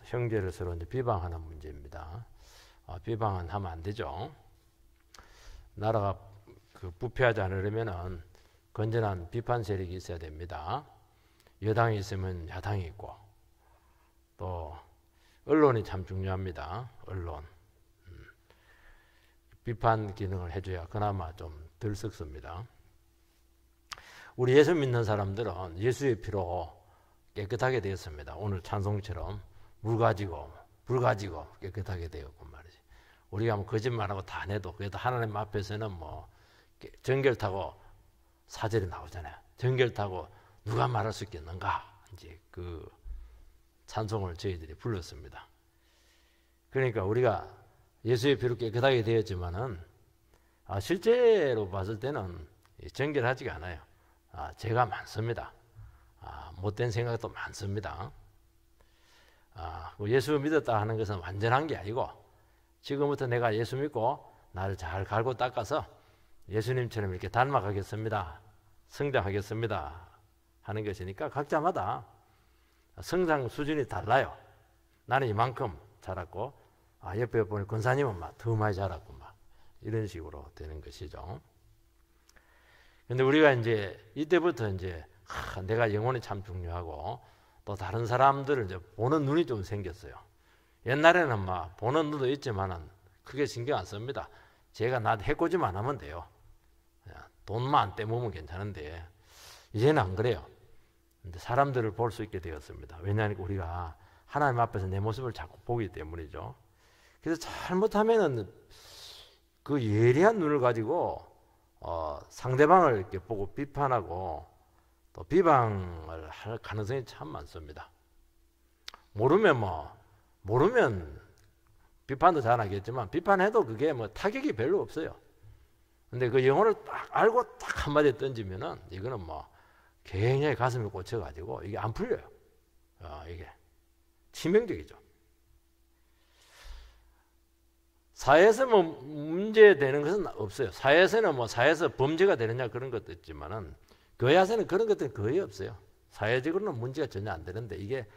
형제를 서로 이제 비방하는 문제입니다. 비방은 하면 안 되죠. 나라가 부패하지 않으려면은 건전한 비판 세력이 있어야 됩니다. 여당이 있으면 야당이 있고, 또 언론이 참 중요합니다. 언론 비판 기능을 해줘야 그나마 좀 덜 썩습니다. 우리 예수 믿는 사람들은 예수의 피로 깨끗하게 되었습니다. 오늘 찬송처럼 물 가지고 불 가지고 깨끗하게 되었고 말이지. 우리가 뭐 거짓말하고 다 내도 그래도 하나님 앞에서는 뭐 정결 타고 사절이 나오잖아요. 정결 타고 누가 말할 수 있겠는가? 이제 그 찬송을 저희들이 불렀습니다. 그러니까 우리가 예수의 피로 깨끗하게 되었지만은 실제로 봤을 때는 정결하지가 않아요. 죄가 많습니다. 못된 생각도 많습니다. 예수 믿었다 하는 것은 완전한 게 아니고 지금부터 내가 예수 믿고 나를 잘 갈고 닦아서 예수님처럼 이렇게 닮아가겠습니다. 성장하겠습니다. 하는 것이니까 각자마다 성장 수준이 달라요. 나는 이만큼 자랐고 옆에 보니 권사님은 막 더 많이 자랐고 막 이런 식으로 되는 것이죠. 근데 우리가 이제 이때부터 이제 내가 영혼이 참 중요하고 또 다른 사람들을 이제 보는 눈이 좀 생겼어요. 옛날에는 막 보는 눈도 있지만은 크게 신경 안 씁니다. 제가 나 해코지만 하면 돼요. 돈만 안 떼먹으면 괜찮은데 이제는 안 그래요. 근데 사람들을 볼 수 있게 되었습니다. 왜냐하면 우리가 하나님 앞에서 내 모습을 자꾸 보기 때문이죠. 그래서 잘못하면은 그 예리한 눈을 가지고 상대방을 이렇게 보고 비판하고 또 비방을 할 가능성이 참 많습니다. 모르면 비판도 잘 하겠지만 비판해도 그게 뭐 타격이 별로 없어요. 근데 그 영혼을 딱 알고 딱 한마디 던지면은 이거는 뭐 굉장히 가슴에 꽂혀가지고 이게 안 풀려요. 이게 치명적이죠. 사회에서 뭐 문제되는 것은 없어요. 사회에서는 뭐 사회에서 범죄가 되느냐 그런 것도 있지만은 교회 안에서는 그런 것들은 거의 없어요. 사회적으로는 문제가 전혀 안 되는데 이게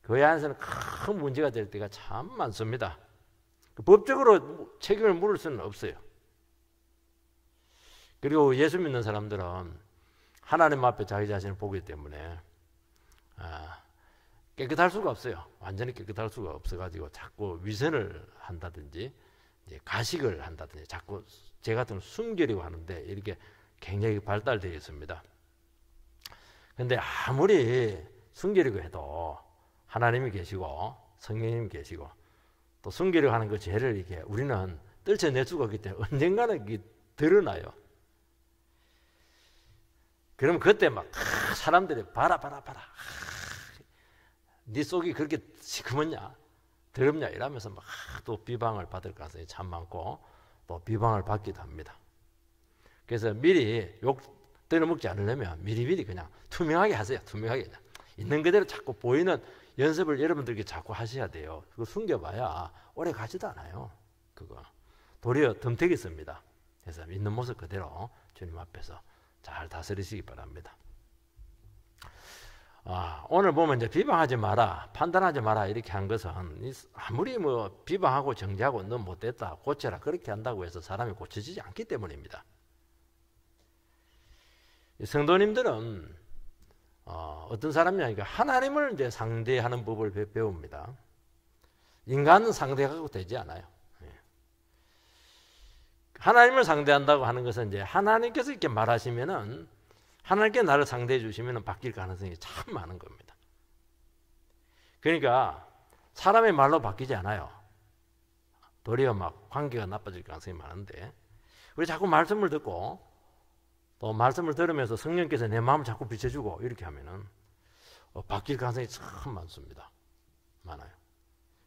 교회 안에서는 큰 문제가 될 때가 참 많습니다. 법적으로 책임을 물을 수는 없어요. 그리고 예수 믿는 사람들은 하나님 앞에 자기 자신을 보기 때문에 깨끗할 수가 없어요. 완전히 깨끗할 수가 없어가지고 자꾸 위선을 한다든지 가식을 한다든지 자꾸 제 같은 걸 숨기려고 하는데 이렇게 굉장히 발달되어 있습니다. 그런데 아무리 숨기려고 해도 하나님이 계시고 성령님이 계시고 또 숨기려고 하는 그 죄를 이게 우리는 떨쳐낼 수가 없기 때문에 언젠가는 이게 드러나요. 그럼 그때 막 사람들이 봐라 네 속이 그렇게 시커먼냐 더럽냐 이러면서 막 또 비방을 받을 가능성이 참 많고 또 비방을 받기도 합니다. 그래서 미리 욕 떨어먹지 않으려면 미리미리 그냥 투명하게 하세요. 투명하게 그냥 있는 그대로 자꾸 보이는 연습을 여러분들께 자꾸 하셔야 돼요. 그거 숨겨봐야 오래 가지도 않아요. 그거 도리어 덤태기 씁니다. 그래서 있는 모습 그대로 주님 앞에서 잘 다스리시기 바랍니다. 오늘 보면 이제 비방하지 마라, 판단하지 마라 이렇게 한 것은 아무리 뭐 비방하고 정죄하고 너 못됐다, 고쳐라 그렇게 한다고 해서 사람이 고쳐지지 않기 때문입니다. 성도님들은 어떤 사람이냐니까 하나님을 이제 상대하는 법을 배웁니다. 인간은 상대하고 되지 않아요. 하나님을 상대한다고 하는 것은 이제 하나님께서 이렇게 말하시면은 하나님께 나를 상대해 주시면 바뀔 가능성이 참 많은 겁니다. 그러니까 사람의 말로 바뀌지 않아요. 도리어 막 관계가 나빠질 가능성이 많은데 우리 자꾸 말씀을 듣고 또 말씀을 들으면서 성령께서 내 마음을 자꾸 비춰주고 이렇게 하면은 바뀔 가능성이 참 많습니다. 많아요.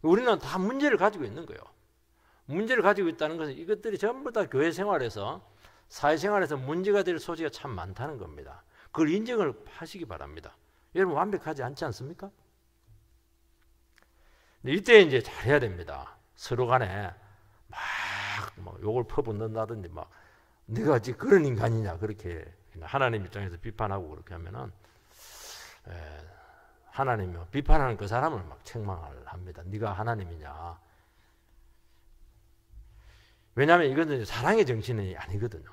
우리는 다 문제를 가지고 있는 거예요. 문제를 가지고 있다는 것은 이것들이 전부 다 교회 생활에서 사회생활에서 문제가 될 소지가 참 많다는 겁니다. 그걸 인정을 하시기 바랍니다. 여러분 완벽하지 않지 않습니까? 이때 이제 잘해야 됩니다. 서로 간에 막 욕을 퍼붓는다든지 막 네가 지금 그런 인간이냐 그렇게 하나님 입장에서 비판하고 그렇게 하면은 하나님이 비판하는 그 사람을 막 책망을 합니다. 네가 하나님이냐? 왜냐하면 이것은 사랑의 정신이 아니거든요.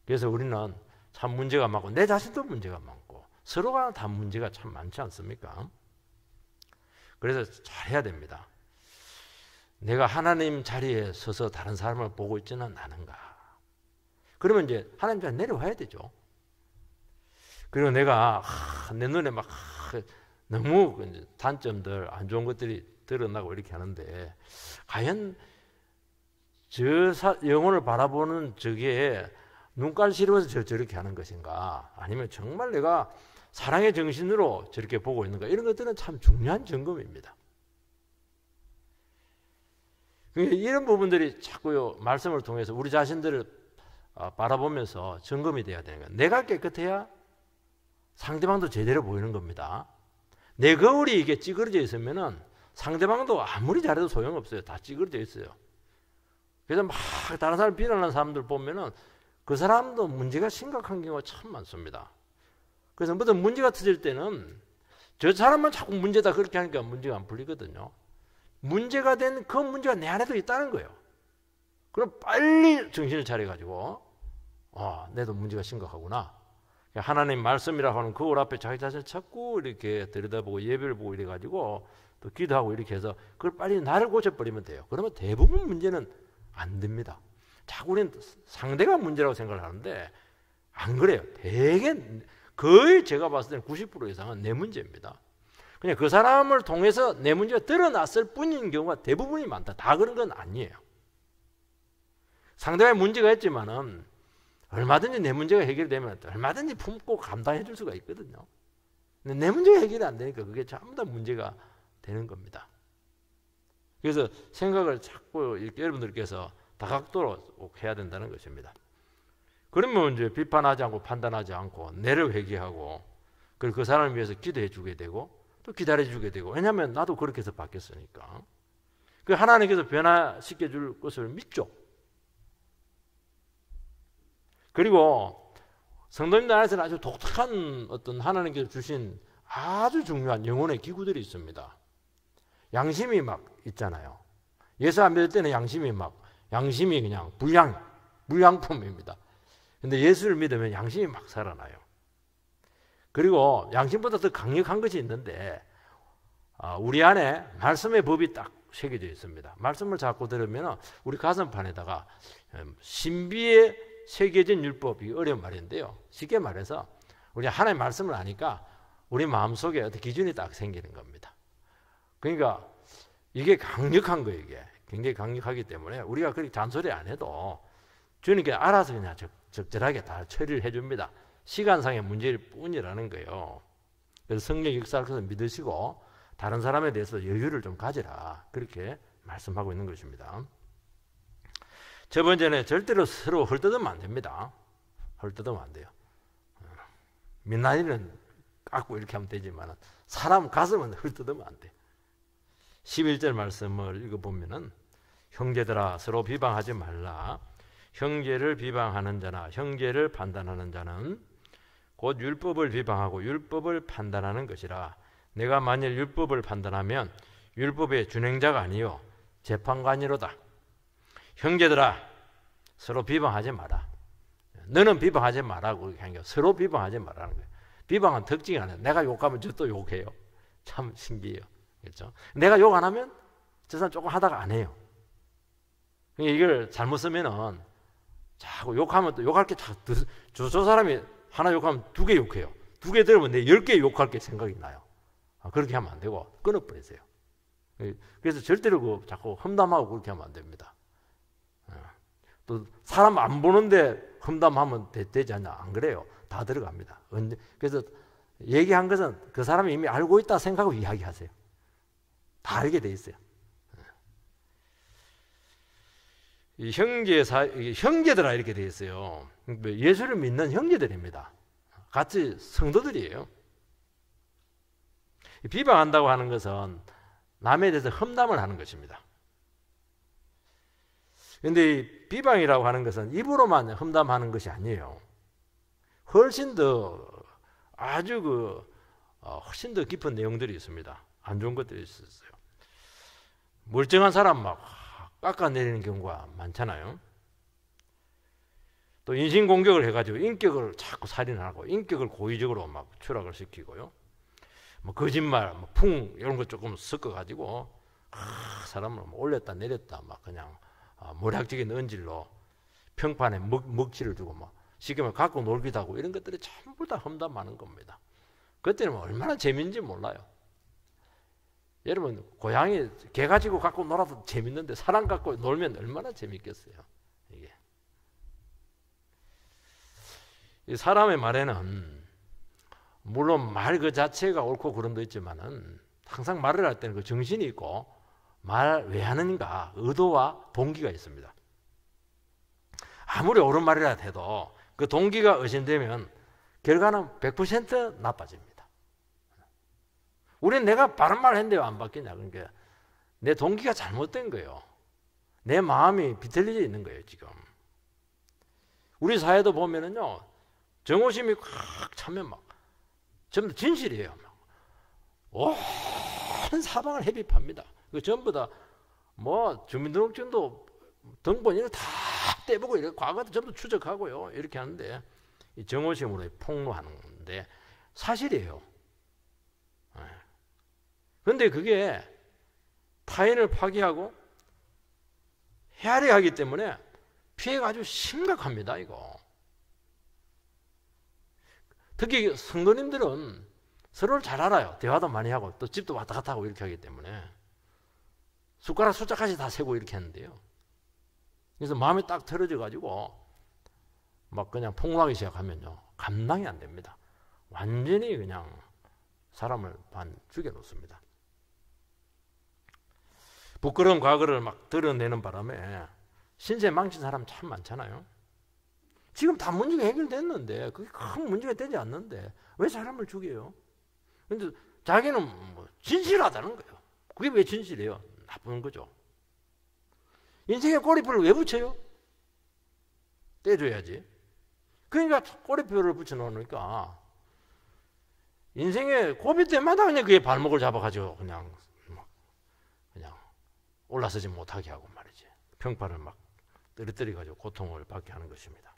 그래서 우리는 참 문제가 많고 내 자신도 문제가 많고 서로가 다 문제가 참 많지 않습니까? 그래서 잘해야 됩니다. 내가 하나님 자리에 서서 다른 사람을 보고 있지는 않은가? 그러면 이제 하나님 자리에 내려와야 되죠. 그리고 내가 내 눈에 막 너무 단점들, 안 좋은 것들이 드러나고 이렇게 하는데 과연 영혼을 바라보는 저게 눈깔 시려워서 저렇게 하는 것인가? 아니면 정말 내가 사랑의 정신으로 저렇게 보고 있는가? 이런 것들은 참 중요한 점검입니다. 이런 부분들이 자꾸 말씀을 통해서 우리 자신들을 바라보면서 점검이 돼야 되는 거예요. 내가 깨끗해야 상대방도 제대로 보이는 겁니다. 내 거울이 이게 찌그러져 있으면은 상대방도 아무리 잘해도 소용없어요. 다 찌그러져 있어요. 그래서 막 다른 사람 비난하는 사람들 보면은 그 사람도 문제가 심각한 경우가 참 많습니다. 그래서 무슨 문제가 터질 때는 저 사람만 자꾸 문제다 그렇게 하니까 문제가 안 풀리거든요. 문제가 된 그 문제가 내 안에도 있다는 거예요. 그럼 빨리 정신을 차려가지고 내도 문제가 심각하구나. 하나님 말씀이라고 하는 거울 앞에 자기 자신을 자꾸 이렇게 들여다보고 예배를 보고 이래가지고 또 기도하고 이렇게 해서 그걸 빨리 나를 고쳐버리면 돼요. 그러면 대부분 문제는 안 됩니다. 자꾸 우리는 상대가 문제라고 생각을 하는데 안 그래요. 대개 거의 제가 봤을 때는 90% 이상은 내 문제입니다. 그냥 그 사람을 통해서 내 문제가 드러났을 뿐인 경우가 대부분이 많다. 다 그런 건 아니에요. 상대방의 문제가 있지만은 얼마든지 내 문제가 해결되면 얼마든지 품고 감당해 줄 수가 있거든요. 근데 내 문제가 해결이 안 되니까 그게 전부 다 문제가 되는 겁니다. 그래서 생각을 자꾸 이렇게 여러분들께서 다각도로 꼭 해야 된다는 것입니다. 그러면 이제 비판하지 않고 판단하지 않고 내를 회개하고 그리고 그 사람을 위해서 기도해 주게 되고 또 기다려 주게 되고 왜냐하면 나도 그렇게 해서 바뀌었으니까 그 하나님께서 변화시켜 줄 것을 믿죠. 그리고 성도님들 안에서는 아주 독특한 어떤 하나님께서 주신 아주 중요한 영혼의 기구들이 있습니다. 양심이 막 있잖아요. 예수 안 믿을 때는 양심이 그냥 불량품입니다. 근데 예수를 믿으면 양심이 막 살아나요. 그리고 양심보다 더 강력한 것이 있는데 우리 안에 말씀의 법이 딱 새겨져 있습니다. 말씀을 자꾸 들으면 우리 가슴판에다가 신비에 새겨진 율법이 어려운 말인데요. 쉽게 말해서 우리 하나님의 말씀을 아니까 우리 마음속에 어떤 기준이 딱 생기는 겁니다. 그러니까 이게 강력한 거예요. 이게 굉장히 강력하기 때문에 우리가 그렇게 잔소리 안 해도 주님께 알아서 그냥 적절하게 다 처리를 해줍니다. 시간상의 문제일 뿐이라는 거예요. 그래서 성령 역사를 믿으시고 다른 사람에 대해서 여유를 좀 가지라 그렇게 말씀하고 있는 것입니다. 첫 번째는 절대로 서로 헐뜯으면 안 됩니다. 헐뜯으면 안 돼요. 민낯이는 깎고 이렇게 하면 되지만 사람 가슴은 헐뜯으면 안 돼. 11절 말씀을 읽어보면은 형제들아 서로 비방하지 말라. 형제를 비방하는 자나 형제를 판단하는 자는 곧 율법을 비방하고 율법을 판단하는 것이라. 내가 만일 율법을 판단하면 율법의 준행자가 아니요 재판관이로다. 형제들아 서로 비방하지 마라. 너는 비방하지 마라고 이렇게 하는 게 서로 비방하지 마라는 거예요. 비방은 특징이 아니에요. 내가 욕하면 저 또 욕해요. 참 신기해요. 그렇죠? 내가 욕 안 하면 저 사람 조금 하다가 안 해요. 이걸 잘못 쓰면은 자꾸 욕하면 또 욕할 게 저 사람이 하나 욕하면 2개 욕해요. 2개 들으면 내 10개 욕할 게 생각이 나요. 그렇게 하면 안 되고 끊어버리세요. 그래서 절대로 자꾸 험담하고 그렇게 하면 안 됩니다. 또 사람 안 보는데 험담하면 되지 않냐? 안 그래요. 다 들어갑니다. 그래서 얘기한 것은 그 사람이 이미 알고 있다 생각하고 이야기하세요. 다 알게 돼 있어요. 이 형제들아 이렇게 돼 있어요. 예수를 믿는 형제들입니다. 같이 성도들이에요. 비방한다고 하는 것은 남에 대해서 험담을 하는 것입니다. 그런데 이 비방이라고 하는 것은 입으로만 험담하는 것이 아니에요. 훨씬 더 아주 훨씬 더 깊은 내용들이 있습니다. 안 좋은 것들이 있었어요. 멀쩡한 사람 막 깎아내리는 경우가 많잖아요. 또 인신공격을 해가지고 인격을 자꾸 살인하고 인격을 고의적으로 막 추락을 시키고요. 뭐 거짓말, 뭐 풍 이런 거 조금 섞어가지고 사람을 올렸다 내렸다 막 그냥 모략적인 언질로 평판에 먹칠을 주고 막 쉽게 말해 갖고 놀기도 하고 이런 것들이 전부 다 험담하는 겁니다. 그때는 얼마나 재밌는지 몰라요. 여러분 고양이 개 가지고 갖고 놀아도 재밌는데 사람 갖고 놀면 얼마나 재밌겠어요. 이게 이 사람의 말에는 물론 말 그 자체가 옳고 그름도 있지만은 항상 말을 할 때는 그 정신이 있고 말 왜 하는가 의도와 동기가 있습니다. 아무리 옳은 말이라 해도 그 동기가 의심되면 결과는 100% 나빠집니다. 우리는 내가 바른 말을 했는데 왜 안 바뀌냐. 그러니까 내 동기가 잘못된 거예요. 내 마음이 비틀려져 있는 거예요, 지금. 우리 사회도 보면은요, 정오심이 꽉 차면 막, 전부 진실이에요. 막. 온 사방을 헤비팝니다. 그 전부 다, 뭐, 주민등록증도 등본 이런 거 다 떼보고, 이렇게 과거도 전부 추적하고요. 이렇게 하는데, 이 정오심으로 폭로하는데, 사실이에요. 그런데 그게 타인을 파괴하고 헤아려 하기 때문에 피해가 아주 심각합니다, 이거. 특히 성도님들은 서로를 잘 알아요. 대화도 많이 하고 또 집도 왔다 갔다 하고 이렇게 하기 때문에 숟가락 숫자까지 다 세고 이렇게 하는데요. 그래서 마음이 딱 틀어져 가지고 막 그냥 폭로하기 시작하면요, 감당이 안 됩니다. 완전히 그냥 사람을 반 죽여 놓습니다. 부끄러운 과거를 막 드러내는 바람에 신세 망친 사람 참 많잖아요. 지금 다 문제가 해결됐는데 그게 큰 문제가 되지 않는데 왜 사람을 죽여요? 근데 자기는 뭐 진실하다는 거예요. 그게 왜 진실이에요? 나쁜 거죠. 인생에 꼬리표를 왜 붙여요? 떼줘야지. 그러니까 꼬리표를 붙여놓으니까 인생에 고비 때마다 그냥 그의 발목을 잡아가지고 그냥 올라서지 못하게 하고 말이지. 평판을 막 떨어뜨려가지고 고통을 받게 하는 것입니다.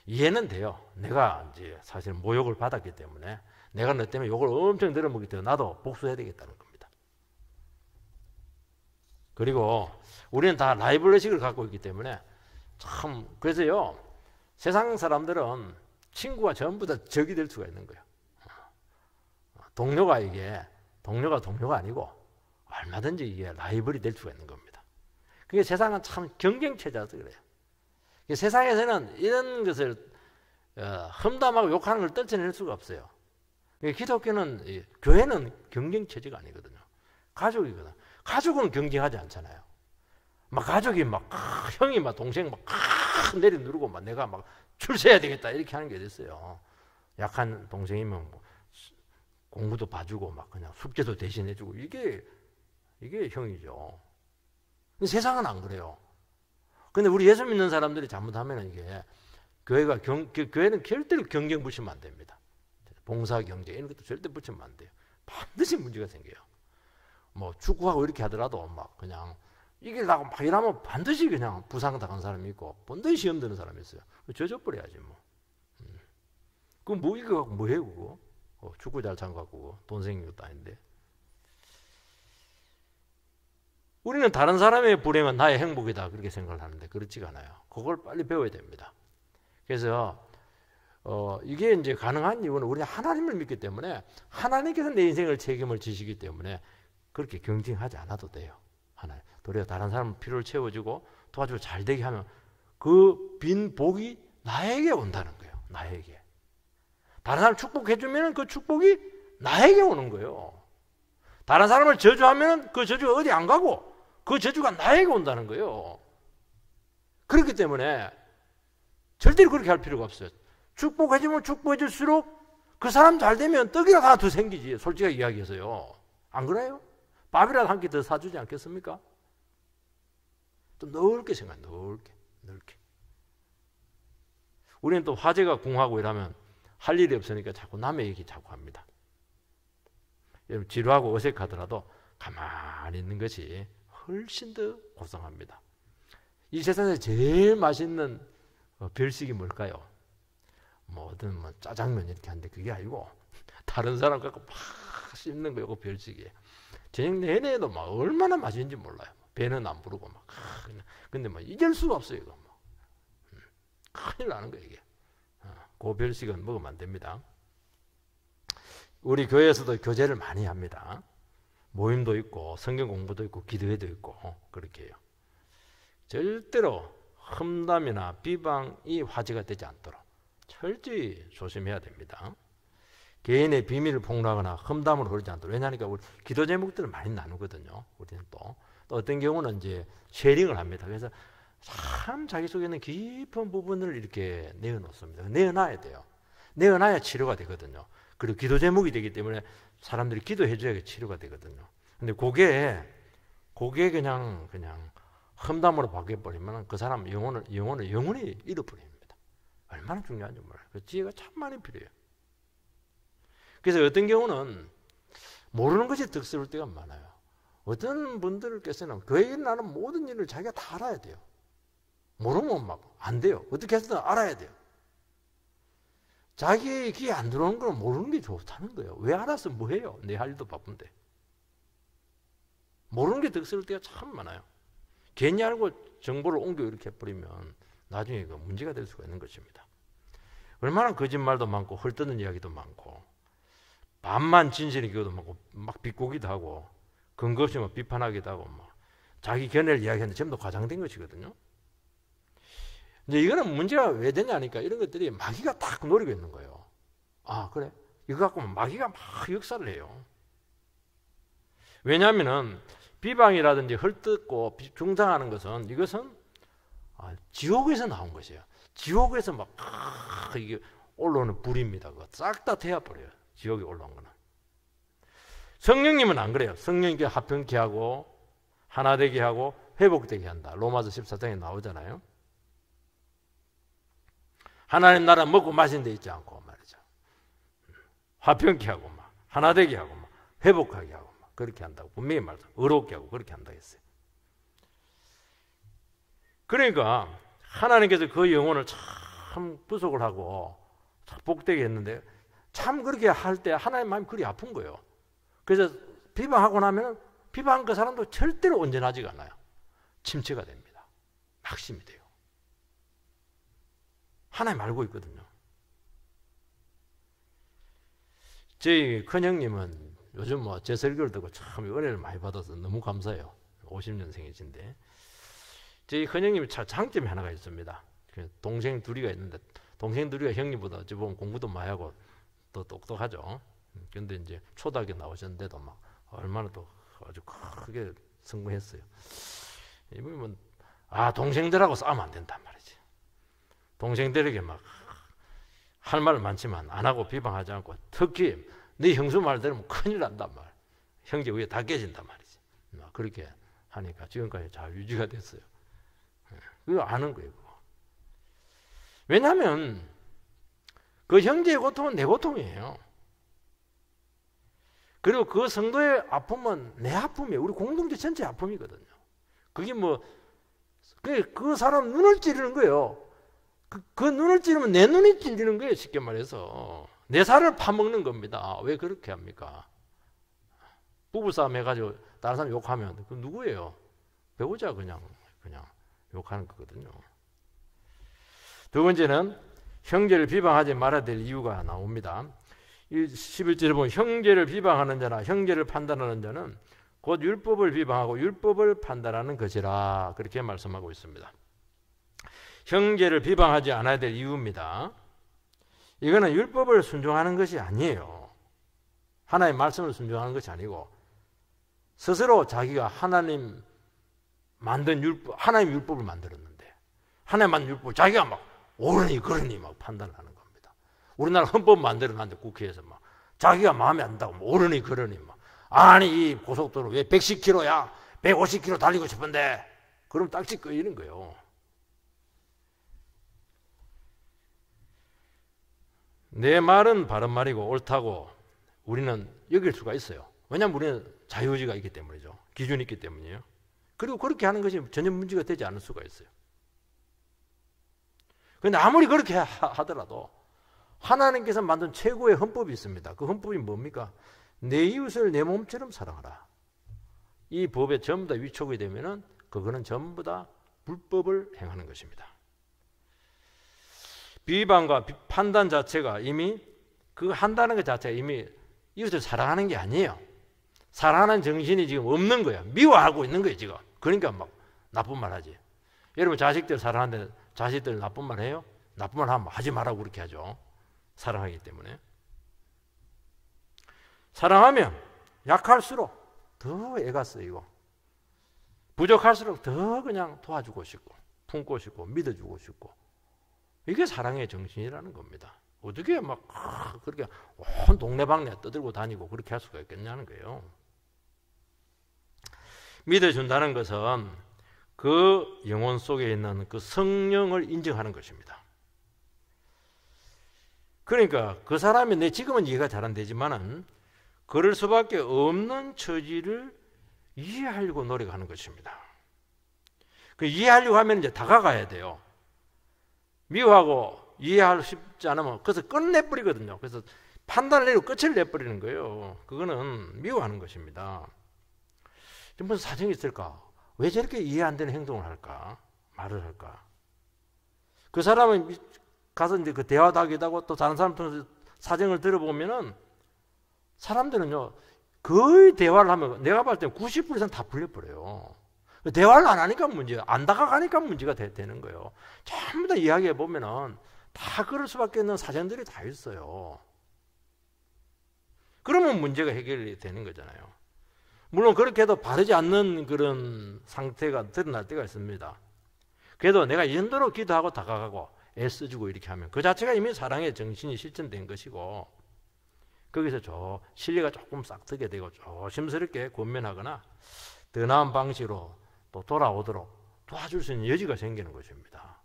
이해는 돼요. 내가 이제 사실 모욕을 받았기 때문에 내가 너 때문에 욕을 엄청 들어먹기 때문에 나도 복수해야 되겠다는 겁니다. 그리고 우리는 다 라이벌의식을 갖고 있기 때문에 참 그래서요, 세상 사람들은 친구가 전부 다 적이 될 수가 있는 거예요. 동료가 아니고 얼마든지 이게 라이벌이 될 수가 있는 겁니다. 그게 세상은 참 경쟁체제라서 그래요. 세상에서는 이런 것을 험담하고 욕하는 걸 떨쳐낼 수가 없어요. 기독교는, 교회는 경쟁체제가 아니거든요. 가족이거든. 가족은 경쟁하지 않잖아요. 막 가족이 막 형이 막 동생 막 내려누르고 막 내가 막 출세해야 되겠다 이렇게 하는 게 어딨어요. 약한 동생이면 뭐 공부도 봐주고 막 그냥 숙제도 대신해주고 이게 형이죠. 세상은 안 그래요. 근데 우리 예수 믿는 사람들이 잘못하면 이게 교회는 절대로 경쟁 붙이면 안 됩니다. 봉사 경쟁 이런 것도 절대 붙이면 안 돼요. 반드시 문제가 생겨요. 뭐 축구하고 이렇게 하더라도 막 그냥 이기려고 막 이러면 반드시 그냥 부상당한 사람이 있고 번듯이 시험 드는 사람이 있어요. 져줘버려야지 뭐. 그거 뭐 이겨갖고 뭐해 그거. 축구 잘 참갖고 돈 생긴 것도 아닌데. 우리는 다른 사람의 불행은 나의 행복이다 그렇게 생각을 하는데 그렇지가 않아요. 그걸 빨리 배워야 됩니다. 그래서 이게 이제 가능한 이유는 우리는 하나님을 믿기 때문에 하나님께서 내 인생을 책임을 지시기 때문에 그렇게 경쟁하지 않아도 돼요. 하나님. 도리어 다른 사람 필요를 채워주고 도와주고 잘 되게 하면 그 빈 복이 나에게 온다는 거예요. 나에게. 다른 사람 축복해주면 그 축복이 나에게 오는 거예요. 다른 사람을 저주하면 그 저주가 어디 안 가고 그 저주가 나에게 온다는 거예요. 그렇기 때문에 절대로 그렇게 할 필요가 없어요. 축복해주면 축복해줄수록 그 사람 잘 되면 떡이라도 하나 더 생기지. 솔직하게 이야기해서요. 안 그래요? 밥이라도 한 끼 더 사주지 않겠습니까? 좀 넓게 생각해. 넓게. 우리는 또 화제가 궁하고 이러면 할 일이 없으니까 자꾸 남의 얘기 자꾸 합니다. 지루하고 어색하더라도 가만히 있는 것이 훨씬 더 고상합니다. 이 세상에서 제일 맛있는 별식이 뭘까요? 뭐 어떤 뭐 짜장면 이렇게 하는데 그게 아니고 다른 사람 갖고 막 씹는 거 이거 별식이에요. 저녁 내내도 막 얼마나 맛있는지 몰라요. 배는 안 부르고 막 근데 막 잊을 수가 없어요. 이거 뭐. 큰일 나는 거예요 이게. 그 별식은 먹으면 안 됩니다. 우리 교회에서도 교제를 많이 합니다. 모임도 있고 성경 공부도 있고 기도회도 있고 그렇게 해요. 절대로 험담이나 비방이 화제가 되지 않도록 철저히 조심해야 됩니다. 개인의 비밀을 폭로하거나 험담으로 흐르지 않도록. 왜냐하니까 우리 기도 제목들을 많이 나누거든요. 우리는 또 어떤 경우는 이제 쉐링을 합니다. 그래서 참 자기 속에 있는 깊은 부분을 이렇게 내어놓습니다. 내어놔야 돼요. 내어놔야 치료가 되거든요. 그리고 기도 제목이 되기 때문에 사람들이 기도해 줘야 치료가 되거든요. 근데 그게 그냥 험담으로 바뀌어버리면 그 사람 영혼을 영원히 잃어버립니다. 얼마나 중요한지 몰라요. 그 지혜가 참 많이 필요해요. 그래서 어떤 경우는 모르는 것이 득스러울 때가 많아요. 어떤 분들께서는 교회에 일어나는 모든 일을 자기가 다 알아야 돼요. 모르면 막 안 돼요. 어떻게 해서든 알아야 돼요. 자기 귀에 안 들어오는 건 모르는 게 좋다는 거예요. 왜 알아서 뭐 해요? 내 할 일도 바쁜데. 모르는 게 득스러울 때가 참 많아요. 괜히 알고 정보를 옮겨 이렇게 해버리면 나중에 그 문제가 될 수가 있는 것입니다. 얼마나 거짓말도 많고 헐뜯는 이야기도 많고 반만 진실이기도 많고 막 비꼬기도 하고 근거 없이 막 비판하기도 하고 막 자기 견해를 이야기하는데 전부 다 과장된 것이거든요. 이제 이거는 문제가 왜 되냐니까 이런 것들이 마귀가 딱 노리고 있는 거예요. 아 그래? 이거 갖고 마귀가 막 역사를 해요. 왜냐하면은 비방이라든지 헐뜯고 중상하는 것은 이것은 지옥에서 나온 것이에요. 지옥에서 막 이게 올라오는 불입니다. 싹 다 태워버려요. 지옥에 올라온 거는. 성령님은 안 그래요. 성령님께 화평케 하고 하나되게 하고 회복되게 한다. 로마서 14장에 나오잖아요. 하나님 나라 먹고 마신 데 있지 않고 말이죠. 화평케 하고 막 하나되게 하고 막 회복하게 하고 막 그렇게 한다고 분명히 말해서 의롭게 하고 그렇게 한다고 했어요. 그러니까 하나님께서 그 영혼을 참 부속을 하고 참 복되게 했는데 참 그렇게 할 때 하나님 마음이 그리 아픈 거예요. 그래서 비방하고 나면 비방한 그 사람도 절대로 온전하지가 않아요. 침체가 됩니다. 낙심이 돼요. 하나님 알고 있거든요. 저희 큰형님은 요즘 뭐 제 설교를 듣고 참 은혜를 많이 받아서 너무 감사해요. 50년생이신데 저희 큰형님이 장점이 하나가 있습니다. 동생 둘이가 있는데 동생 둘이가 형님보다 어찌 보면 공부도 많이 하고 더 똑똑하죠. 근데 이제 초등학교 나오셨는데도 막 얼마나 또 아주 크게 성공했어요. 이분은 동생들하고 싸우면 안 된단 말이지. 동생들에게 막 할 말 많지만 안 하고 비방하지 않고 특히 네 형수 말 들으면 큰일 난단 말. 형제 위에 다 깨진단 말이지. 그렇게 하니까 지금까지 잘 유지가 됐어요. 그거 아는 거예요. 그거. 왜냐하면 그 형제의 고통은 내 고통이에요. 그리고 그 성도의 아픔은 내 아픔이에요. 우리 공동체 전체 아픔이거든요. 그게 뭐 그 사람 눈을 찌르는 거예요. 그 눈을 찌르면 내 눈이 찔리는 거예요. 쉽게 말해서 내 살을 파먹는 겁니다. 왜 그렇게 합니까? 부부싸움 해가지고 다른 사람 욕하면 그 누구예요? 배우자 그냥 욕하는 거거든요. 두 번째는 형제를 비방하지 말아야 될 이유가 나옵니다. 11절에 보면 형제를 비방하는 자나 형제를 판단하는 자는 곧 율법을 비방하고 율법을 판단하는 것이라 그렇게 말씀하고 있습니다. 형제를 비방하지 않아야 될 이유입니다. 이거는 율법을 순종하는 것이 아니에요. 하나님의 말씀을 순종하는 것이 아니고 스스로 자기가 하나님 만든 율법, 하나님 율법을 만들었는데 하나님 만든 율법을 자기가 막 옳으니 그러니 막 판단하는 겁니다. 우리나라 헌법 만들어놨는데 국회에서 막 자기가 마음에 안 든다고 옳으니 그러니 막 아니 이 고속도로 왜 110km야 150km 달리고 싶은데 그럼 딱지 끄이는 거예요. 내 말은 바른 말이고 옳다고 우리는 여길 수가 있어요. 왜냐하면 우리는 자유의지가 있기 때문이죠. 기준이 있기 때문이에요. 그리고 그렇게 하는 것이 전혀 문제가 되지 않을 수가 있어요. 그런데 아무리 그렇게 하더라도 하나님께서 만든 최고의 헌법이 있습니다. 그 헌법이 뭡니까? 내 이웃을 내 몸처럼 사랑하라. 이 법에 전부 다 위촉이 되면은 그거는 전부 다 불법을 행하는 것입니다. 비방과 판단 자체가 이미 그 한다는 것 자체가 이미 이웃을 사랑하는 게 아니에요. 사랑하는 정신이 지금 없는 거야. 미워하고 있는 거예요, 지금. 그러니까 막 나쁜 말 하지. 여러분 자식들 사랑하는데 자식들 나쁜 말 해요? 나쁜 말 하면 하지 말라고 그렇게 하죠. 사랑하기 때문에. 사랑하면 약할수록 더 애가 쓰이고 부족할수록 더 그냥 도와주고 싶고 품고 싶고 믿어주고 싶고 이게 사랑의 정신이라는 겁니다. 어떻게 막 그렇게 온 동네방네 떠들고 다니고 그렇게 할 수가 있겠냐는 거예요. 믿어준다는 것은 그 영혼 속에 있는 그 성령을 인정하는 것입니다. 그러니까 그 사람이 내 지금은 이해가 잘 안 되지만은 그럴 수밖에 없는 처지를 이해하려고 노력하는 것입니다. 그 이해하려고 하면 이제 다가가야 돼요. 미워하고 이해하고 싶지 않으면 그래서 끝내버리거든요. 그래서 판단을 내리고 끝을 내버리는 거예요. 그거는 미워하는 것입니다. 무슨 사정이 있을까? 왜 저렇게 이해 안 되는 행동을 할까? 말을 할까? 그 사람은 가서 이제 그 대화도 하기도 하고 또 다른 사람 통해서 사정을 들어보면은 사람들은요 거의 대화를 하면 내가 봤을 때 90% 이상 다 풀려버려요. 대화를 안 하니까 문제야. 안 다가가니까 문제가 되는 거예요. 전부 다 이야기해 보면은 다 그럴 수밖에 없는 사정들이 다 있어요. 그러면 문제가 해결이 되는 거잖아요. 물론 그렇게 해도 바르지 않는 그런 상태가 드러날 때가 있습니다. 그래도 내가 이 정도로 기도하고 다가가고 애써주고 이렇게 하면 그 자체가 이미 사랑의 정신이 실천된 것이고 거기서 신뢰가 조금 싹트게 되고 조심스럽게 권면하거나 더 나은 방식으로 또 돌아오도록 도와줄 수 있는 여지가 생기는 것입니다.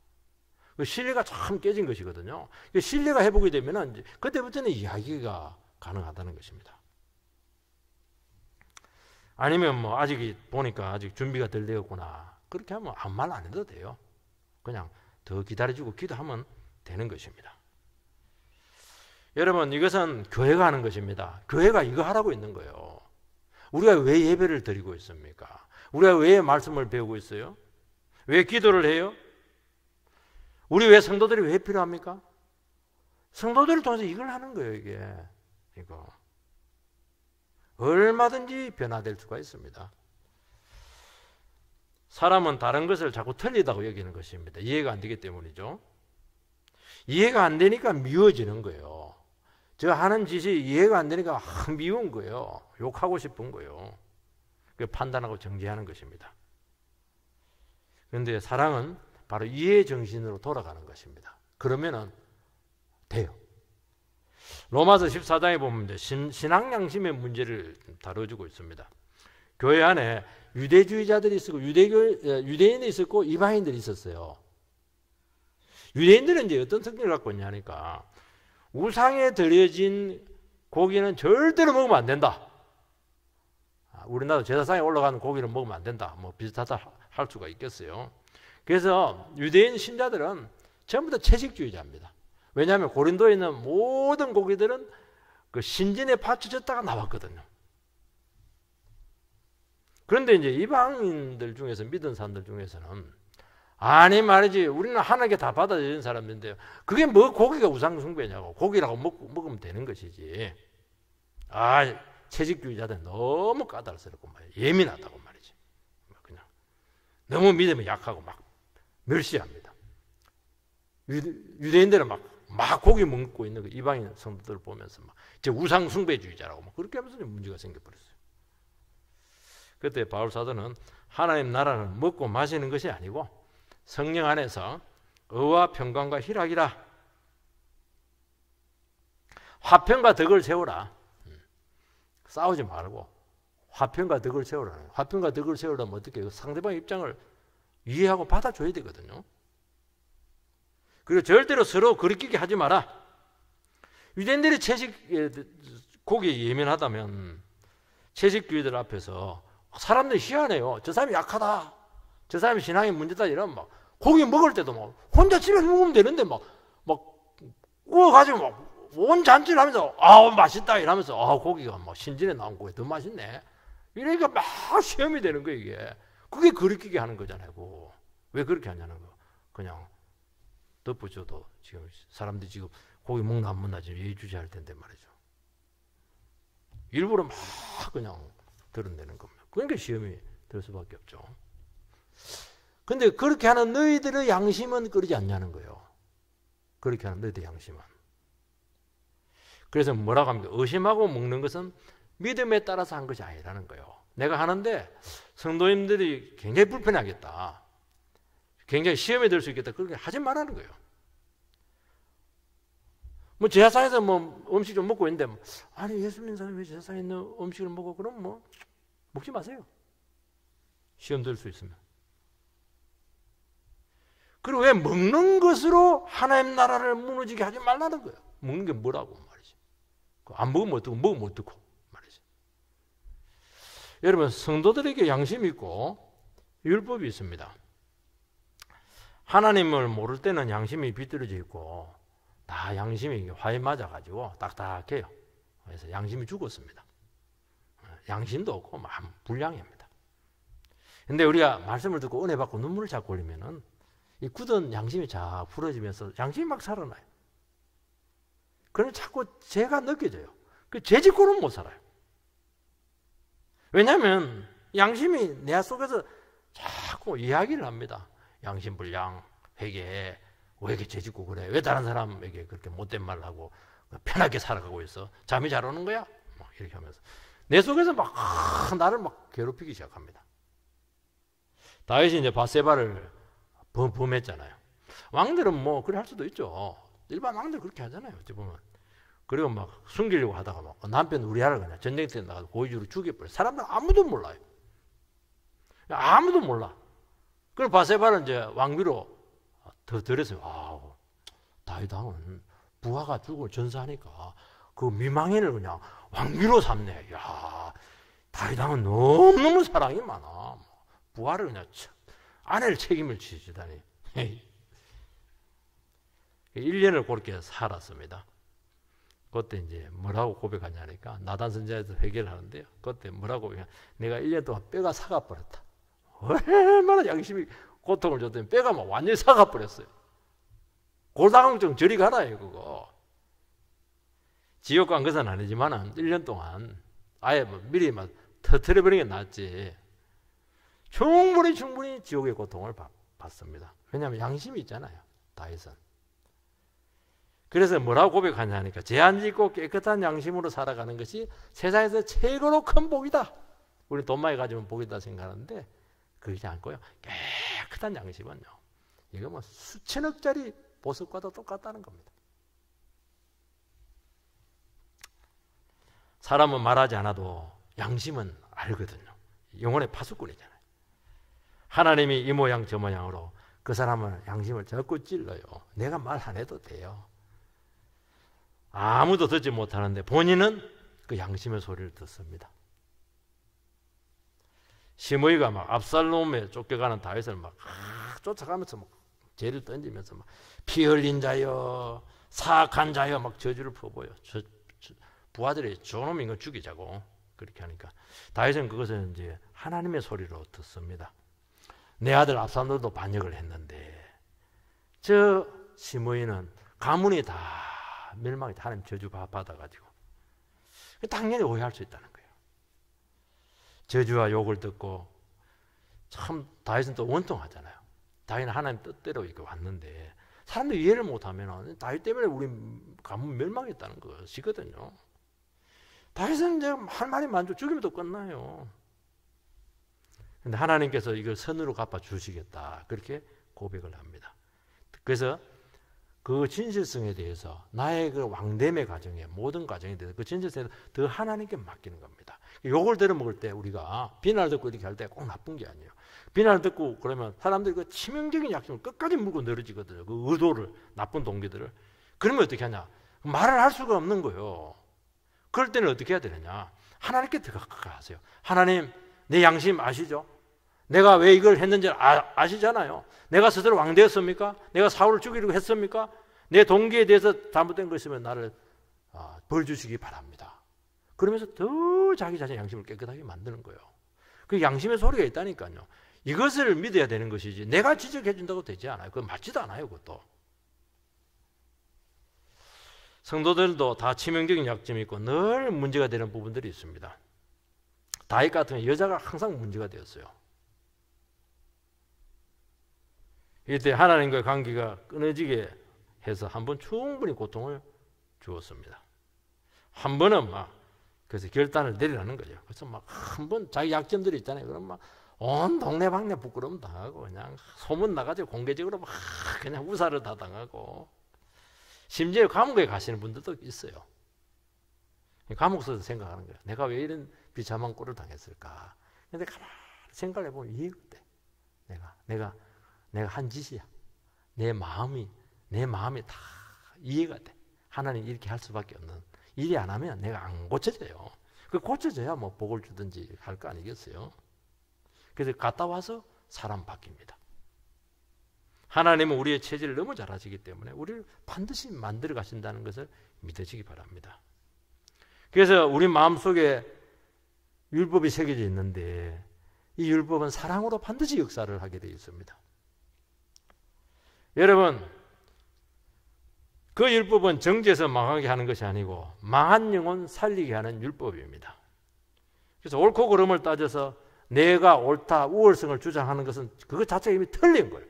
그 신뢰가 참 깨진 것이거든요. 신뢰가 회복이 되면 그때부터는 이야기가 가능하다는 것입니다. 아니면 뭐 아직 보니까 아직 준비가 덜 되었구나. 그렇게 하면 아무 말 안 해도 돼요. 그냥 더 기다려주고 기도하면 되는 것입니다. 여러분 이것은 교회가 하는 것입니다. 교회가 이거 하라고 있는 거예요. 우리가 왜 예배를 드리고 있습니까? 우리가 왜 말씀을 배우고 있어요? 왜 기도를 해요? 우리 왜 성도들이 왜 필요합니까? 성도들을 통해서 이걸 하는 거예요. 이거 얼마든지 변화될 수가 있습니다. 사람은 다른 것을 자꾸 틀리다고 여기는 것입니다. 이해가 안 되기 때문이죠. 이해가 안 되니까 미워지는 거예요. 저 하는 짓이 이해가 안 되니까 미운 거예요. 욕하고 싶은 거예요. 판단하고 정죄하는 것입니다. 그런데 사랑은 바로 이해 정신으로 돌아가는 것입니다. 그러면은 돼요. 로마서 14장에 보면 신앙 양심의 문제를 다뤄주고 있습니다. 교회 안에 유대주의자들이 있었고 유대인이 있었고 이방인들이 있었어요. 유대인들은 이제 어떤 성격을 갖고 있냐니까 우상에 드려진 고기는 절대로 먹으면 안 된다. 우리나라 제사상에 올라가는 고기를 먹으면 안 된다. 뭐 비슷하다 할 수가 있겠어요. 그래서 유대인 신자들은 전부 다 채식주의자입니다. 왜냐하면 고린도에 있는 모든 고기들은 그 신진에 받쳐졌다가 나왔거든요. 그런데 이제 이방인들 중에서 믿은 사람들 중에서는 아니 말이지 우리는 하나님께 다 받아들이는 사람인데요. 그게 뭐 고기가 우상숭배냐고. 고기라고 먹으면 되는 것이지. 채식주의자들 너무 까다롭고 말이야. 예민하다고 말이지. 그냥 너무 믿음이 약하고 막 멸시합니다. 유대인들은 막 고기 먹고 있는 그 이방인 성도들을 보면서 막 우상숭배주의자라고 막 그렇게 하면서 문제가 생겨버렸어요. 그때 바울 사도는 하나님 나라를 먹고 마시는 것이 아니고 성령 안에서 의와 평강과 희락이라 화평과 덕을 세우라. 싸우지 말고 화평과 덕을 세우라. 화평과 덕을 세우려면 어떻게 상대방 입장을 이해하고 받아줘야 되거든요. 그리고 절대로 서로 거리끼게 하지 마라. 유대인들이 채식 고기에 예민하다면 채식주의들 앞에서 사람들이 희한해요. 저 사람이 약하다, 저 사람이 신앙에 문제다 이러면 막 고기 먹을 때도 막 혼자 집에서 먹으면 되는데 막 구워가지고 막 온 잔치를 하면서 아우 맛있다 이러면서 고기가 막 신진에 나온 고기 더 맛있네 이러니까 막 시험이 되는 거예요. 이게 그게 거리끼게 하는 거잖아요. 왜 그렇게 하냐는 거. 그냥 덮어줘도 지금 사람들이 지금 고기 먹나 안 먹나 지금 예의주시할 텐데 말이죠. 일부러 막 그냥 드러내는 겁니다. 그러니까 시험이 될 수밖에 없죠. 근데 그렇게 하는 너희들의 양심은 끓이지 않냐는 거예요. 그렇게 하는 너희들의 양심은. 그래서 뭐라고 합니까? 의심하고 먹는 것은 믿음에 따라서 한 것이 아니라는 거예요. 내가 하는데 성도님들이 굉장히 불편하겠다, 굉장히 시험에 들 수 있겠다, 그렇게 하지 말라는 거예요. 뭐 제사상에서 뭐 음식 좀 먹고 있는데 아니 예수 믿는 사람이 왜 제사상에 있는 음식을 먹어? 그럼 뭐 먹지 마세요. 시험 들 수 있으면. 그리고 왜 먹는 것으로 하나님 나라를 무너지게 하지 말라는 거예요. 먹는 게 뭐라고 말이지. 안 먹으면 어떡고 먹으면 어떡고 말이지. 여러분, 성도들에게 양심이 있고 율법이 있습니다. 하나님을 모를 때는 양심이 비뚤어져 있고 다 양심이 화에 맞아가지고 딱딱해요. 그래서 양심이 죽었습니다. 양심도 없고 마음 불량입니다. 근데 우리가 말씀을 듣고 은혜 받고 눈물을 자꾸 흘리면은 이 굳은 양심이 자 풀어지면서 양심이 막 살아나요. 그러면 자꾸 죄가 느껴져요. 그 죄짓고는 못 살아요. 왜냐하면 양심이 내 속에서 자꾸 이야기를 합니다. 양심 불량, 회개해. 왜 이렇게 죄짓고 그래? 왜 다른 사람에게 그렇게 못된 말을 하고 편하게 살아가고 있어? 잠이 잘 오는 거야? 막 이렇게 하면서 내 속에서 막 나를 막 괴롭히기 시작합니다. 다윗이 이제 밧세바를 범했잖아요. 왕들은 뭐 그래 할 수도 있죠. 일반 왕들 그렇게 하잖아요. 어찌 보면. 그리고 막 숨기려고 하다가 막 남편 우리아를 그냥 전쟁터에 나가서 고의주로 죽여버려요. 사람들 아무도 몰라요. 아무도 몰라. 그리고 밧세바는 이제 왕비로 더 들었어요. 다윗 왕은 부하가 죽을 전사하니까 그 미망인을 그냥 왕비로 삼네. 야, 다윗 왕은 너무너무 사랑이 많아. 부하를 그냥 아내를 책임을 지시다니. 1년을 그렇게 살았습니다. 그때 이제 뭐라고 고백하냐니까 나단 선지자에서 회개를 하는데요. 그때 뭐라고 내가 1년 동안 뼈가 사가버렸다. 얼마나 양심이 고통을 줬더니 뼈가 막 완전히 사가버렸어요. 골다공증 저리 가라요 그거. 지옥 간 것은 아니지만 1년 동안 아예 미리 막 터뜨려버리는 게 낫지. 충분히 지옥의 고통을 받습니다. 왜냐하면 양심이 있잖아요. 다윗은. 그래서 뭐라고 고백하냐니까 죄안 짓고 깨끗한 양심으로 살아가는 것이 세상에서 최고로 큰 복이다. 우리 돈 많이 가지면 복이다 생각하는데 그러지 않고요. 깨끗한 양심은요. 이거 뭐 수천억짜리 보석과도 똑같다는 겁니다. 사람은 말하지 않아도 양심은 알거든요. 영혼의 파수꾼이잖아요. 하나님이 이 모양 저 모양으로 그 사람은 양심을 자꾸 찔러요. 내가 말 안 해도 돼요. 아무도 듣지 못하는데 본인은 그 양심의 소리를 듣습니다. 시므이가 막 압살롬에 쫓겨가는 다윗을 막 쫓아가면서 막 죄를 던지면서 막 피 흘린 자여, 사악한 자여 막 저주를 퍼부어요. 부하들이 저놈인 걸 죽이자고 그렇게 하니까 다윗은 그것을 이제 하나님의 소리로 듣습니다. 내 아들 압살롬도 반역을 했는데 저 시므이는 가문이 다 멸망이 하나님 저주 받아가지고 당연히 오해할 수 있다는 거예요. 저주와 욕을 듣고 참 다윗은 또 원통하잖아요. 다윗은 하나님 뜻대로 이렇게 왔는데 사람들이 이해를 못하면 다윗 때문에 우리 가문 멸망했다는 것이거든요. 다윗은 이제 할 말이 많죠. 죽이면 또 끝나요. 근데 하나님께서 이걸 선으로 갚아 주시겠다 그렇게 고백을 합니다. 그래서 그 진실성에 대해서 나의 그 왕됨의 과정에 모든 과정에 대해서 그 진실성에 더 하나님께 맡기는 겁니다. 욕을 들어먹을 때 우리가 비난을 듣고 이렇게 할 때 꼭 나쁜 게 아니에요. 비난을 듣고 그러면 사람들이 그 치명적인 약점을 끝까지 물고 늘어지거든요. 그 의도를, 나쁜 동기들을. 그러면 어떻게 하냐? 말을 할 수가 없는 거예요. 그럴 때는 어떻게 해야 되느냐? 하나님께 더 가까이 하세요. 하나님, 내 양심 아시죠? 내가 왜 이걸 했는지 아시잖아요. 내가 스스로 왕되었습니까? 내가 사울을 죽이려고 했습니까? 내 동기에 대해서 잘못된 거 있으면 나를 벌 주시기 바랍니다. 그러면서 더 자기 자신의 양심을 깨끗하게 만드는 거예요. 그 양심의 소리가 있다니까요. 이것을 믿어야 되는 것이지 내가 지적해 준다고 되지 않아요. 그건 맞지도 않아요. 그것도. 성도들도 다 치명적인 약점이 있고 늘 문제가 되는 부분들이 있습니다. 다윗 같은 여자가 항상 문제가 되었어요. 이때 하나님과의 관계가 끊어지게 해서 한 번 충분히 고통을 주었습니다. 한 번은 막 그래서 결단을 내리라는 거죠. 그래서 막 한 번 자기 약점들이 있잖아요. 그럼 막 온 동네방네 부끄러움 당하고 그냥 소문 나가지고 공개적으로 막 그냥 우사를 다 당하고 심지어 감옥에 가시는 분들도 있어요. 감옥에서 생각하는 거예요. 내가 왜 이런 비참한 꼴을 당했을까? 근데 가만히 생각해 보면 이해가 돼. 내가 한 짓이야. 내 마음이 다 이해가 돼. 하나님 이렇게 할 수밖에 없는. 일이 안 하면 내가 안 고쳐져요. 그 고쳐져야 뭐 복을 주든지 할 거 아니겠어요? 그래서 갔다 와서 사람 바뀝니다. 하나님은 우리의 체질을 너무 잘 아시기 때문에 우리를 반드시 만들어 가신다는 것을 믿으시기 바랍니다. 그래서 우리 마음속에 율법이 새겨져 있는데 이 율법은 사랑으로 반드시 역사를 하게 되어 있습니다. 여러분, 그 율법은 정죄해서 망하게 하는 것이 아니고 망한 영혼 살리게 하는 율법입니다. 그래서 옳고 그름을 따져서 내가 옳다, 우월성을 주장하는 것은 그것 자체가 이미 틀린 거예요.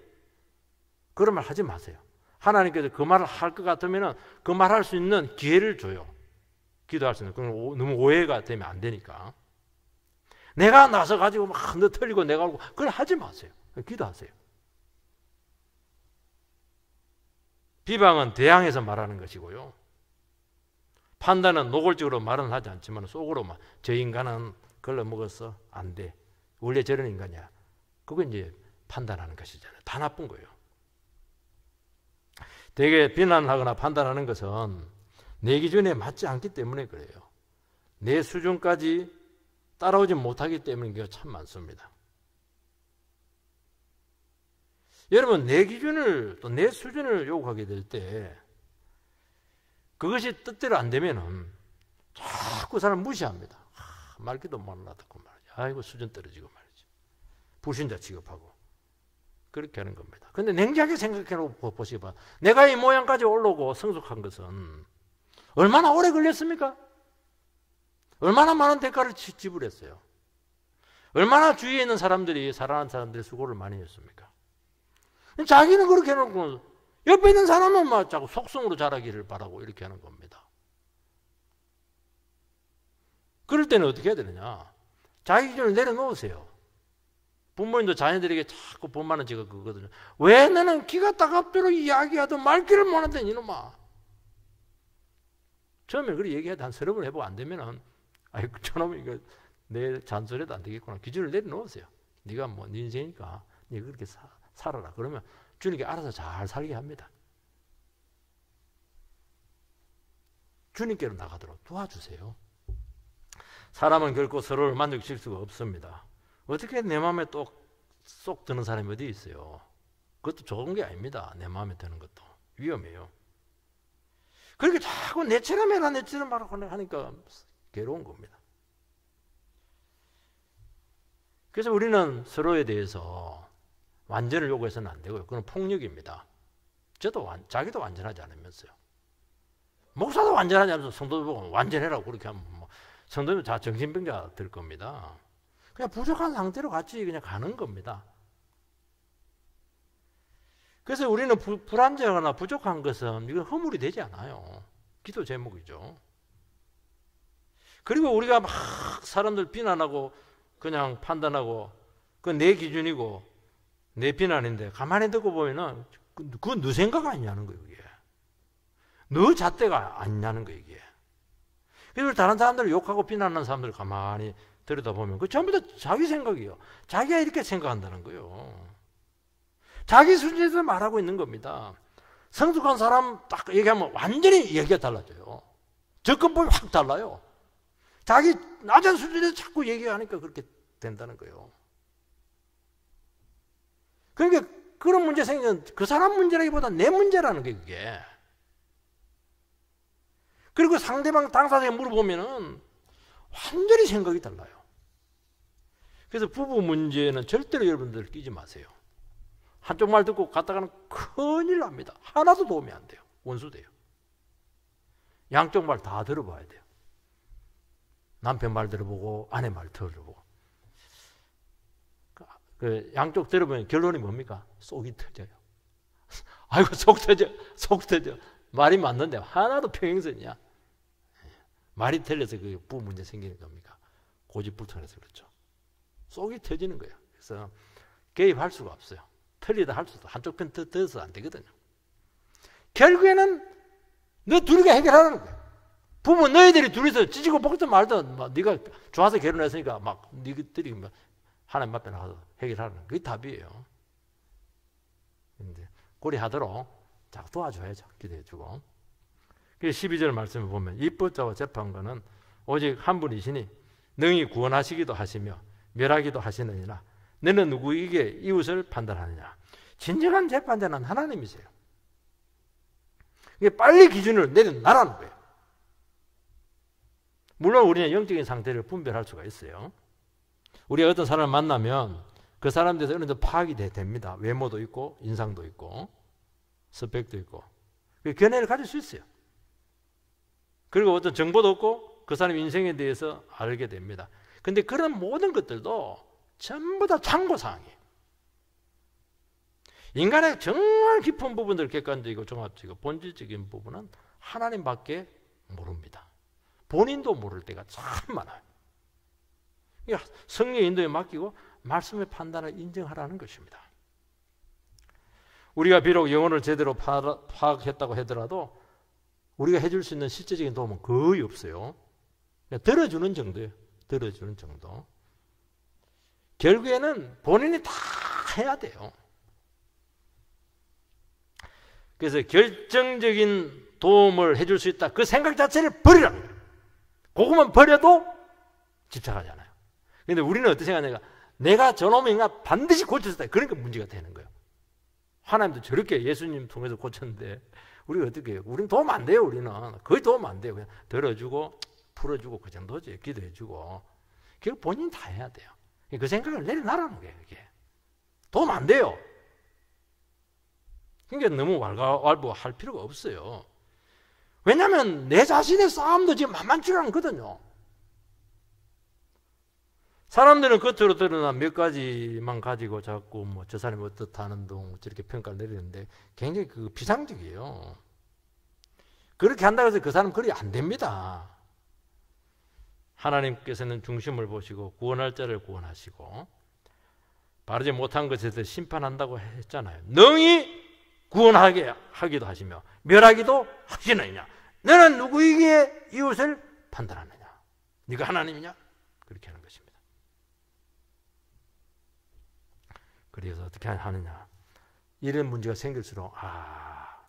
그런 말 하지 마세요. 하나님께서 그 말을 할 것 같으면 그 말 할 수 있는 기회를 줘요. 기도할 수 있는. 그건 너무 오해가 되면 안 되니까. 내가 나서 가지고 막 너 틀리고 내가 알고 그걸 하지 마세요. 기도하세요. 비방은 대항해서 말하는 것이고요. 판단은 노골적으로 말은 하지 않지만 속으로 막 저 인간은 걸러 먹었어. 안 돼. 원래 저런 인간이야. 그거 이제 판단하는 것이잖아요. 다 나쁜 거예요. 되게 비난하거나 판단하는 것은 내 기준에 맞지 않기 때문에 그래요. 내 수준까지 따라오지 못하기 때문인 게 참 많습니다. 여러분, 내 기준을 또 내 수준을 요구하게 될 때 그것이 뜻대로 안 되면은 자꾸 사람 무시합니다. 말기도 못하고 말이죠. 아이고 수준 떨어지고 말이죠. 불신자 취급하고 그렇게 하는 겁니다. 근데 냉정하게 생각해 보시기 내가 이 모양까지 올라오고 성숙한 것은 얼마나 오래 걸렸습니까? 얼마나 많은 대가를 지불했어요. 얼마나 주위에 있는 사람들이 사랑하는 사람들이 수고를 많이 했습니까? 자기는 그렇게 해놓고 옆에 있는 사람은 막 자꾸 속성으로 자라기를 바라고 이렇게 하는 겁니다. 그럴 때는 어떻게 해야 되느냐? 자기 기준을 내려놓으세요. 부모님도 자녀들에게 자꾸 본만은 제가 그거거든요. 왜 너는 기가 따갑도록 이야기하던 말귀를 못하던 이놈아. 처음에 그렇게 얘기해도 한 서너 번 해보고 안 되면은 아이고 저놈이 이거 내 잔소리도 안 되겠구나. 기준을 내려놓으세요. 네가 뭐 네 인생이니까 네가 그렇게 살아라. 그러면 주님께 알아서 잘 살게 합니다. 주님께로 나가도록 도와주세요. 사람은 결코 서로를 만족시킬 수가 없습니다. 어떻게 내 마음에 또 쏙 드는 사람이 어디 있어요? 그것도 좋은 게 아닙니다. 내 마음에 드는 것도 위험해요. 그렇게 자꾸 내처럼 해라 내처럼 하니까 괴로운 겁니다. 그래서 우리는 서로에 대해서 완전을 요구해서는 안 되고요. 그건 폭력입니다. 자기도 완전하지 않으면서요. 목사도 완전하지 않으면서 성도들 보고 완전해라고 그렇게 하면 성도는 다 정신병자 될 겁니다. 그냥 부족한 상태로 같이 그냥 가는 겁니다. 그래서 우리는 불완전하거나 부족한 것은 이건 허물이 되지 않아요. 기도 제목이죠. 그리고 우리가 막 사람들 비난하고 그냥 판단하고 그건 내 기준이고 내 비난인데 가만히 듣고 보면은 그건 너 생각 아니냐는 거예요. 이게. 너 잣대가 아니냐는 거예요. 이게. 그리고 다른 사람들을 욕하고 비난하는 사람들을 가만히 들여다보면 그 전부 다 자기 생각이에요. 자기가 이렇게 생각한다는 거예요. 자기 수준에서 말하고 있는 겁니다. 성숙한 사람 딱 얘기하면 완전히 얘기가 달라져요. 접근법이 확 달라요. 자기 낮은 수준에서 자꾸 얘기하니까 그렇게 된다는 거예요. 그러니까 그런 문제 생기면 그 사람 문제라기보다 내 문제라는 게 그게. 그리고 상대방 당사자에게 물어보면은 완전히 생각이 달라요. 그래서 부부 문제는 절대로 여러분들 끼지 마세요. 한쪽 말 듣고 갔다가는 큰일 납니다. 하나도 도움이 안 돼요. 원수 돼요. 양쪽 말 다 들어봐야 돼요. 남편 말 들어보고 아내 말 들어보고. 그 양쪽 들어보면 결론이 뭡니까? 속이 터져요. 아이고 속 터져. 말이 맞는데 하나도 평행선이야. 말이 틀려서 그 부부 문제 생기는 겁니까? 고집불통해서 그렇죠. 속이 터지는 거예요. 그래서 개입할 수가 없어요. 틀리다 할 수도 한쪽 편 들어서 안 되거든요. 결국에는 너 둘이가 해결하라는 거예요. 부모 너희들이 둘이서 찢고 볶든 말든 막 네가 좋아서 결혼했으니까 막 너희들이 하나님 앞에 나가서 해결하라는 그게 답이에요. 근데 고리하도록 자꾸 도와줘야죠. 기도해주고. 12절 말씀을 보면 입법자와 재판관은 오직 한 분이시니 능히 구원하시기도 하시며 멸하기도 하시느니라. 너는 누구에게 이웃을 판단하느냐. 진정한 재판자는 하나님이세요. 이게 빨리 기준을 내려놔라는 거예요. 물론 우리는 영적인 상태를 분별할 수가 있어요. 우리가 어떤 사람을 만나면 그 사람에 대해서 어느 정도 파악이 됩니다. 외모도 있고 인상도 있고 스펙도 있고 견해를 가질 수 있어요. 그리고 어떤 정보도 없고 그 사람 인생에 대해서 알게 됩니다. 근데 그런 모든 것들도 전부 다 참고사항이에요. 인간의 정말 깊은 부분들 객관적이고 종합적이고 본질적인 부분은 하나님밖에 모릅니다. 본인도 모를 때가 참 많아요. 성령의 인도에 맡기고 말씀의 판단을 인정하라는 것입니다. 우리가 비록 영혼을 제대로 파악했다고 하더라도 우리가 해줄 수 있는 실제적인 도움은 거의 없어요. 그냥 들어주는 정도예요. 들어주는 정도. 결국에는 본인이 다 해야 돼요. 그래서 결정적인 도움을 해줄 수 있다. 그 생각 자체를 버리라는 거예요. 그것만 버려도 집착하잖아요. 그런데 우리는 어떻게 생각하냐면 내가 저놈인가 반드시 고쳤다. 그러니까 문제가 되는 거예요. 하나님도 저렇게 예수님 통해서 고쳤는데 우리가 어떻게 해요? 우리는 도움 안 돼요. 우리는 거의 도움 안 돼요. 그냥 들어주고 풀어주고 그 정도지. 기도해주고. 결국 본인 다 해야 돼요. 그 생각을 내려놔라는 거예요. 이게 도움 안 돼요. 그러니까 너무 왈가왈부할 필요가 없어요. 왜냐하면 내 자신의 싸움도 지금 만만치가 않거든요. 사람들은 겉으로 드러난 몇 가지만 가지고 자꾸 뭐 저 사람이 어떻다는 둥 저렇게 평가를 내리는데 굉장히 그 비상적이에요. 그렇게 한다고 해서 그 사람 그리 안 됩니다. 하나님께서는 중심을 보시고 구원할 자를 구원하시고 바르지 못한 것에 대해서 심판한다고 했잖아요. 능히 구원하게 하기도 하시며 멸하기도 하시느냐. 너는 누구에게 이웃을 판단하느냐. 네가 하나님이냐? 그렇게 하는 것입니다. 그래서 어떻게 하느냐. 이런 문제가 생길수록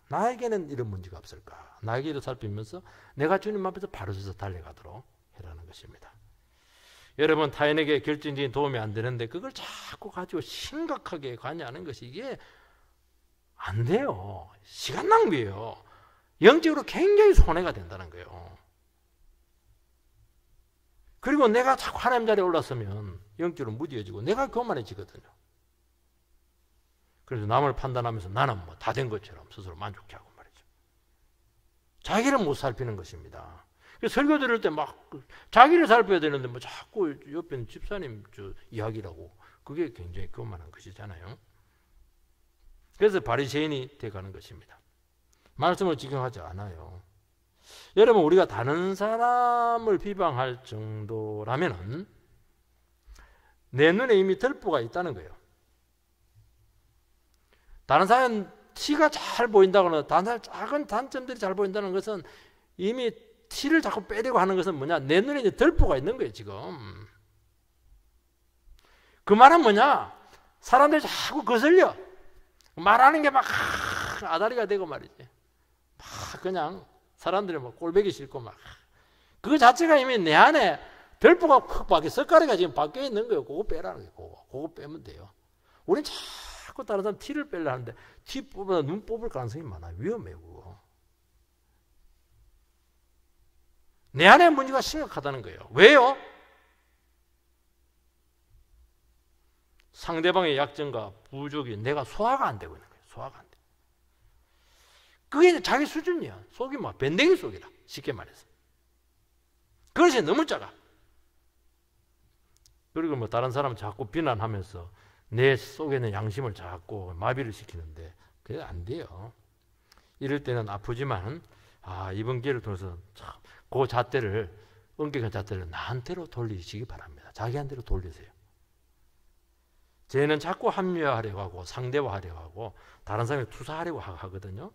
나에게는 이런 문제가 없을까. 나에게도 살피면서 내가 주님 앞에서 바로 서서 달려가도록 해라는 것입니다. 여러분 타인에게 결정적인 도움이 안 되는데 그걸 자꾸 가지고 심각하게 관여하는 것이 이게 안 돼요. 시간 낭비예요. 영적으로 굉장히 손해가 된다는 거예요. 그리고 내가 자꾸 하나님 자리에 올랐으면 영적으로 무디어지고 내가 교만해지거든요. 그래서 남을 판단하면서 나는 뭐 다 된 것처럼 스스로 만족해하고 말이죠. 자기를 못 살피는 것입니다. 설교 들을 때 막 자기를 살펴야 되는데 뭐 자꾸 옆에 있는 집사님 이야기라고 그게 굉장히 교만한 것이잖아요. 그래서 바리새인이 돼가는 것입니다. 말씀을 직경하지 않아요. 여러분 우리가 다른 사람을 비방할 정도라면은 내 눈에 이미 들보가 있다는 거예요. 다른 사람 티가 잘 보인다거나 다른 사람 작은 단점들이 잘 보인다는 것은 이미 티를 자꾸 빼려고 하는 것은 뭐냐? 내 눈에 이제 들보가 있는 거예요 지금. 그 말은 뭐냐? 사람들이 자꾸 거슬려. 말하는 게 막 아다리가 되고 말이지. 막 그냥 사람들이 막 꼴보기 싫고 막 그 자체가 이미 내 안에 덜보가 푹 박혀, 석가래가 지금 박혀 있는 거예요. 그거 빼라는 거예요. 그거 빼면 돼요. 우리는 자꾸 다른 사람 티를 빼려 하는데 티 뽑으면 눈 뽑을 가능성이 많아요. 위험해요, 그거. 내 안에 문제가 심각하다는 거예요. 왜요? 상대방의 약점과 부족이 내가 소화가 안 되고 있는 거예요. 소화가 안 돼. 그게 자기 수준이야. 속이 뭐 밴댕이 속이라. 쉽게 말해서. 그것이 너무 작아. 그리고 뭐 다른 사람 자꾸 비난하면서 내 속에 있는 양심을 자꾸 마비를 시키는데 그게 안 돼요. 이럴 때는 아프지만 이번 기회를 통해서 참 그 잣대를, 엄격한 잣대를 나한테로 돌리시기 바랍니다. 자기한테로 돌리세요. 쟤는 자꾸 합리화하려고 하고 상대화하려고 하고 다른 사람에 투사하려고 하거든요.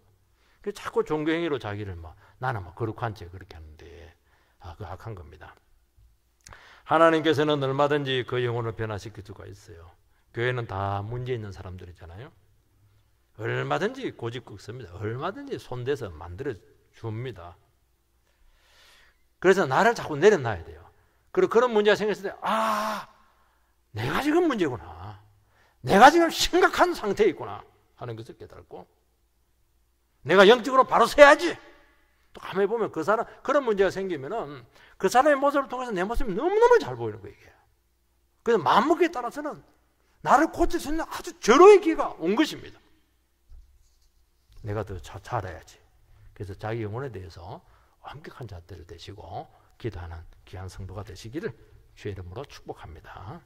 그래서 자꾸 종교행위로 자기를 나는 거룩한 채 그렇게 하는데 그거 악한 겁니다. 하나님께서는 얼마든지 그 영혼을 변화시킬 수가 있어요. 교회는 다 문제 있는 사람들이잖아요. 얼마든지 고집국습니다. 얼마든지 손대서 만들어 줍니다. 그래서 나를 자꾸 내려놔야 돼요. 그리고 그런 문제가 생겼을 때 내가 지금 문제구나. 내가 지금 심각한 상태에 있구나 하는 것을 깨닫고 내가 영적으로 바로 서야지. 또 가만히 보면 그 사람 그런 문제가 생기면은 그 사람의 모습을 통해서 내 모습이 너무너무 잘 보이는 거예요. 이게. 그래서 마음먹기에 따라서는 나를 고칠 수 있는 아주 절호의 기회가 온 것입니다. 내가 더 잘해야지. 그래서 자기 영혼에 대해서 완벽한 잣대를 대시고 기도하는 귀한 성도가 되시기를 주의 이름으로 축복합니다.